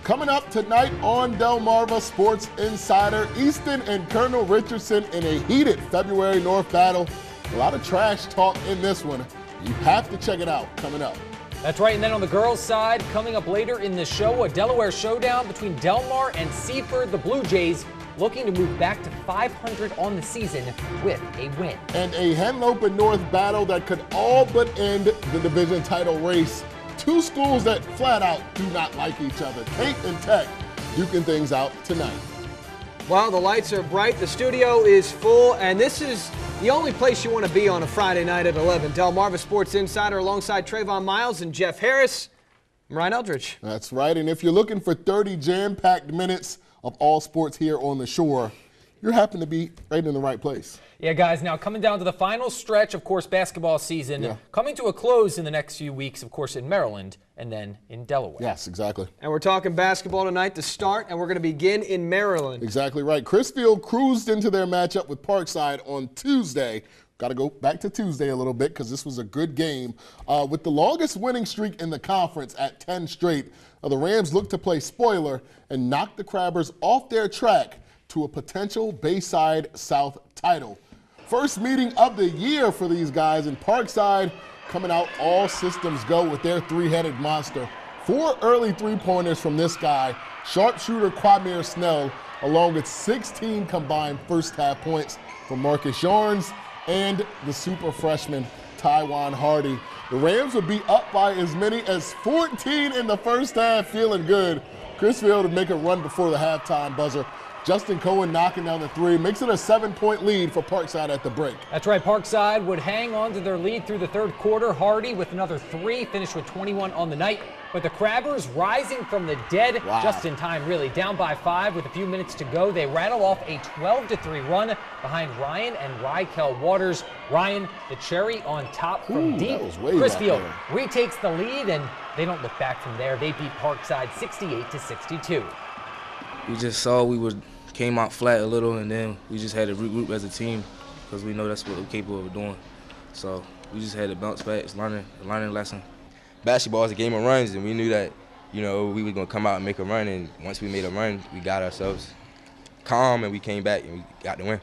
Coming up tonight on Delmarva Sports Insider, Easton and Colonel Richardson in a heated February North battle. A lot of trash talk in this one. You have to check it out coming up. That's right, and then on the girls' side, coming up later in the show, a Delaware showdown between Delmar and Seaford. The Blue Jays looking to move back to 500 on the season with a win. And a Henlopen North battle that could all but end the division title race. Two schools that flat out do not like each other. Kate and Tech duking things out tonight. Well, the lights are bright, the studio is full, and this is the only place you want to be on a Friday night at 11. Delmarva Sports Insider alongside Trayvon Miles and Jeff Harris. I'm Ryan Eldridge. That's right, and if you're looking for 30 jam-packed minutes of all sports here on the shore, you happen to be right in the right place. Yeah, guys, now coming down to the final stretch, of course, basketball season, coming to a close in the next few weeks, of course, in Maryland and then in Delaware. Yes, exactly. And we're talking basketball tonight to start, and we're going to begin in Maryland. Exactly right. Chrisfield cruised into their matchup with Parkside on Tuesday. Got to go back to Tuesday a little bit because this was a good game. With the longest winning streak in the conference at 10 straight, the Rams looked to play spoiler and knock the Crabbers off their track to a potential Bayside South title. First meeting of the year for these guys, and Parkside coming out all systems go with their three-headed monster. 4 early three-pointers from this guy, sharpshooter Quamir Snell, along with 16 combined first-half points from Marcus Yarns and the super freshman Taiwan Hardy. The Rams would be up by as many as 14 in the first half, feeling good. Chrisfield would make a run before the halftime buzzer. Justin Cohen knocking down the three, makes it a 7-point lead for Parkside at the break. That's right, Parkside would hang on to their lead through the third quarter. Hardy with another 3, finished with 21 on the night. But the Crabbers rising from the dead just in time, really. Down by 5 with a few minutes to go. They rattle off a 12-3 run behind Ryan and Rykel Waters. Ryan, the cherry on top from deep. Chrisfield retakes the lead, and they don't look back from there. They beat Parkside 68-62. We just saw came out flat a little, and then we just had to regroup as a team because we know that's what we're capable of doing. So we just had to bounce back. It's a learning lesson. Basketball is a game of runs, and we knew that, we were going to come out and make a run, and once we made a run, we got ourselves calm, and we came back, and we got the win.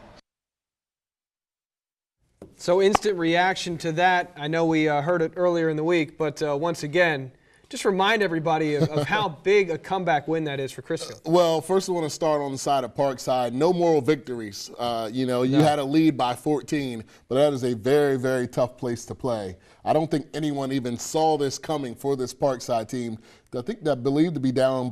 So instant reaction to that. I know we heard it earlier in the week, but once again, just remind everybody of how big a comeback win that is for Chrisfield. Well, first I want to start on the side of Parkside. No moral victories. You had a lead by 14, but that is a very, very tough place to play. I don't think anyone even saw this coming for this Parkside team. I think they're believed to be down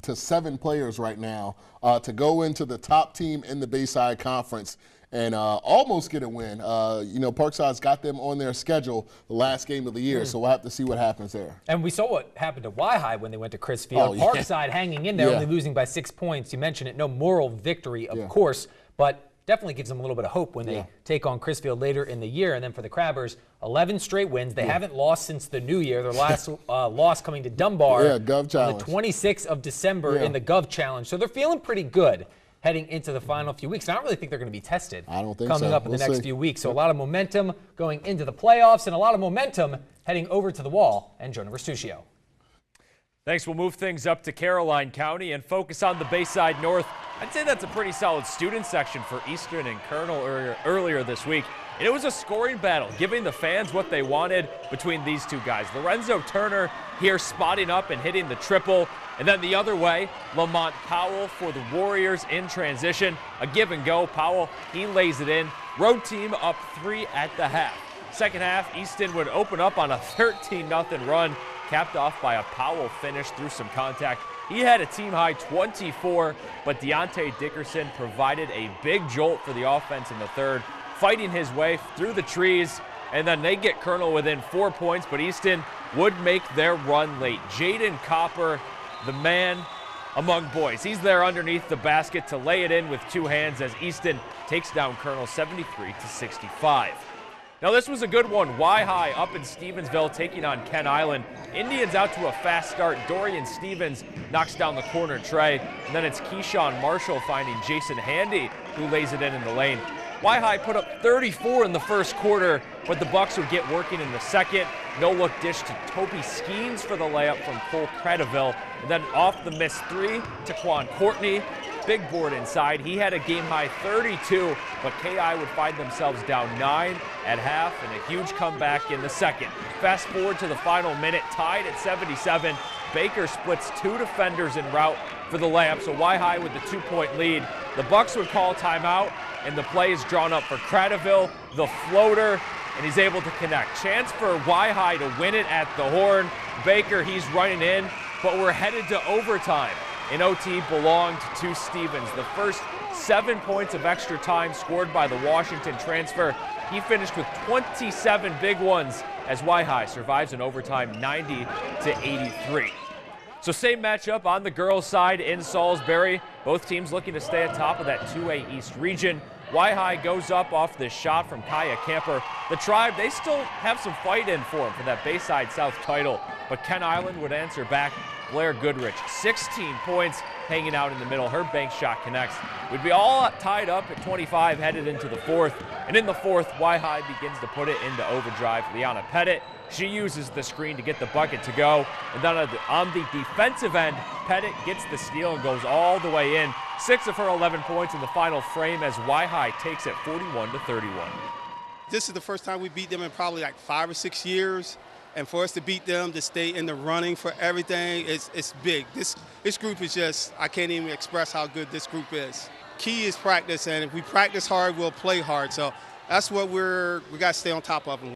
to 7 players right now to go into the top team in the Bayside Conference and almost get a win. Parkside's got them on their schedule the last game of the year, so we'll have to see what happens there. And we saw what happened to Y-High when they went to Chrisfield. Parkside hanging in there, only losing by 6 points. You mentioned it, no moral victory, of course, but definitely gives them a little bit of hope when they take on Chrisfield later in the year. And then for the Crabbers, 11 straight wins. They haven't lost since the new year. Their last loss coming to Dunbar Gov Challenge. On the 26th of December in the Gov Challenge. So they're feeling pretty good heading into the final few weeks. And I don't really think they're going to be tested coming up in the next few weeks. So a lot of momentum going into the playoffs and a lot of momentum heading over to the wall. And Jonah Verstuccio. Thanks. We'll move things up to Caroline County and focus on the Bayside North. I'd say that's a pretty solid student section for Eastern and Colonel earlier this week. And it was a scoring battle, giving the fans what they wanted between these two guys. Lorenzo Turner here spotting up and hitting the triple. And then the other way, Lamont Powell for the Warriors in transition. A give and go. Powell, he lays it in. Road team up 3 at the half. Second half, Easton would open up on a 13-0 run, capped off by a Powell finish through some contact. He had a team-high 24, but Deontay Dickerson provided a big jolt for the offense in the third, fighting his way through the trees, and then they get Colonel within 4 points, but Easton would make their run late. Jaden Copper, the man among boys. He's there underneath the basket to lay it in with 2 hands as Easton takes down Colonel 73-65. Now this was a good one. Y-High up in Stevensville taking on Ken Island. Indians out to a fast start. Dorian Stevens knocks down the corner tray. And then it's Keyshawn Marshall finding Jason Handy, who lays it in the lane. Y-High put up 34 in the first quarter, but the Bucks would get working in the second. No-look dish to Toby Skeens for the layup from Cole Credeville. And then off the missed three, Taquan Courtney. Big board inside. He had a game-high 32, but KI would find themselves down 9 at half and a huge comeback in the second. Fast forward to the final minute, tied at 77. Baker splits 2 defenders en route for the layup, so Y-High with the 2-point lead. The Bucks would call timeout, and the play is drawn up for Credeville, the floater, and he's able to connect. Chance for Y-High to win it at the horn. Baker, he's running in, but we're headed to overtime. In OT belonged to Stevens. The first 7 points of extra time scored by the Washington transfer. He finished with 27 big ones as Y-High survives in overtime 90-83. So same matchup on the girls' side in Salisbury. Both teams looking to stay atop of that 2A East region. Y-High goes up off this shot from Kaya Camper. The Tribe, they still have some fight in for them for that Bayside South title, but Ken Island would answer back. Blair Goodrich, 16 points, hanging out in the middle. Her bank shot connects. We'd be all tied up at 25 headed into the fourth. And in the fourth, Y-High begins to put it into overdrive. Liana Pettit, she uses the screen to get the bucket to go. And then on the defensive end, Pettit gets the steal and goes all the way in. 6 of her 11 points in the final frame as Y-High takes it 41-31. This is the first time we beat them in probably like 5 or 6 years. And for us to beat them, to stay in the running for everything, it's big. This group is just, I can't even express how good this group is. Key is practice, and if we practice hard, we'll play hard. So that's what we got to stay on top of them.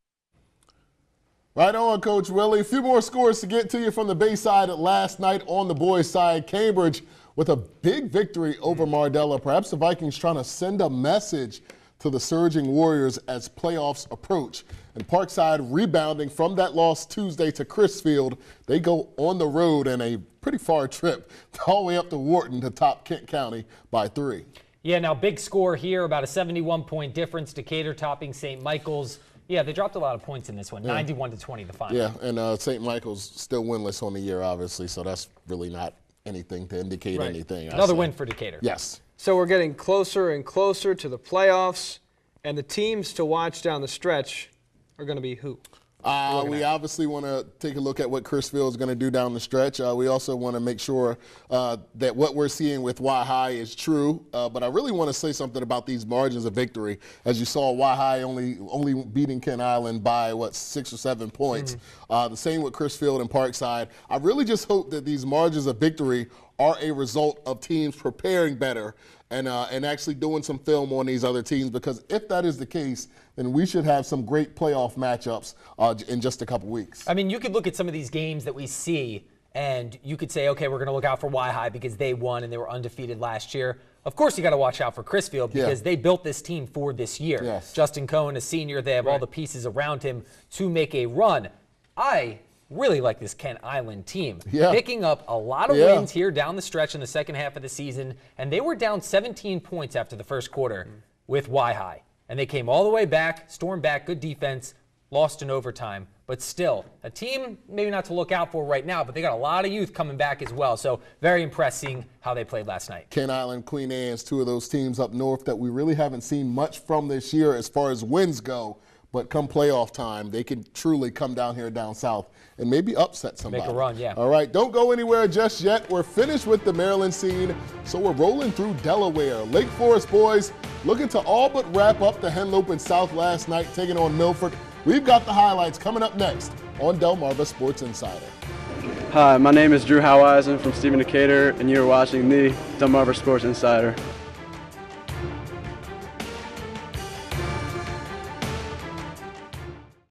Right on, Coach Willie. A few more scores to get to you from the Bayside last night on the boys' side. Cambridge with a big victory over Mardella. Perhaps the Vikings trying to send a message to the surging Warriors as playoffs approach. And Parkside rebounding from that loss Tuesday to Crisfield. They go on the road in a pretty far trip all the way up to Wharton to top Kent County by 3. Yeah, now big score here, about a 71-point difference. Decatur topping St. Michael's. Yeah, they dropped a lot of points in this one, 91-20 the final. Yeah, and St. Michael's still winless on the year, obviously, so that's really not anything to indicate anything. Another win for Decatur. Yes. So we're getting closer and closer to the playoffs, and the teams to watch down the stretch are going to be who? We obviously want to take a look at what Crisfield is going to do down the stretch. We also want to make sure that what we're seeing with Y-High is true. But I really want to say something about these margins of victory. As you saw, Y-High only beating Kent Island by, 6 or 7 points. The same with Crisfield and Parkside. I really just hope that these margins of victory are a result of teams preparing better and actually doing some film on these other teams, because if that is the case, then we should have some great playoff matchups in just a couple weeks. I mean, you could look at some of these games that we see, and you could say, okay, we're going to look out for Y-High because they won and they were undefeated last year. Of course, you got to watch out for Crisfield because they built this team for this year. Yes. Justin Cohen, a senior, they have all the pieces around him to make a run. I really like this Kent Island team. Picking up a lot of wins here down the stretch in the second half of the season, and they were down 17 points after the first quarter with Y-High. And they came all the way back, stormed back, good defense, lost in overtime. But still, a team maybe not to look out for right now, but they got a lot of youth coming back as well. So very impressed seeing how they played last night. Kent Island, Queen Anne's, 2 of those teams up north that we really haven't seen much from this year as far as wins go. But come playoff time, they can truly come down here down south and maybe upset somebody. Make a run, yeah. All right, don't go anywhere just yet. We're finished with the Maryland scene, so we're rolling through Delaware. Lake Forest boys looking to all but wrap up the Henlopen South last night, taking on Milford. We've got the highlights coming up next on Delmarva Sports Insider. Hi, my name is Drew Howeisen from Stephen Decatur, and you're watching the Delmarva Sports Insider.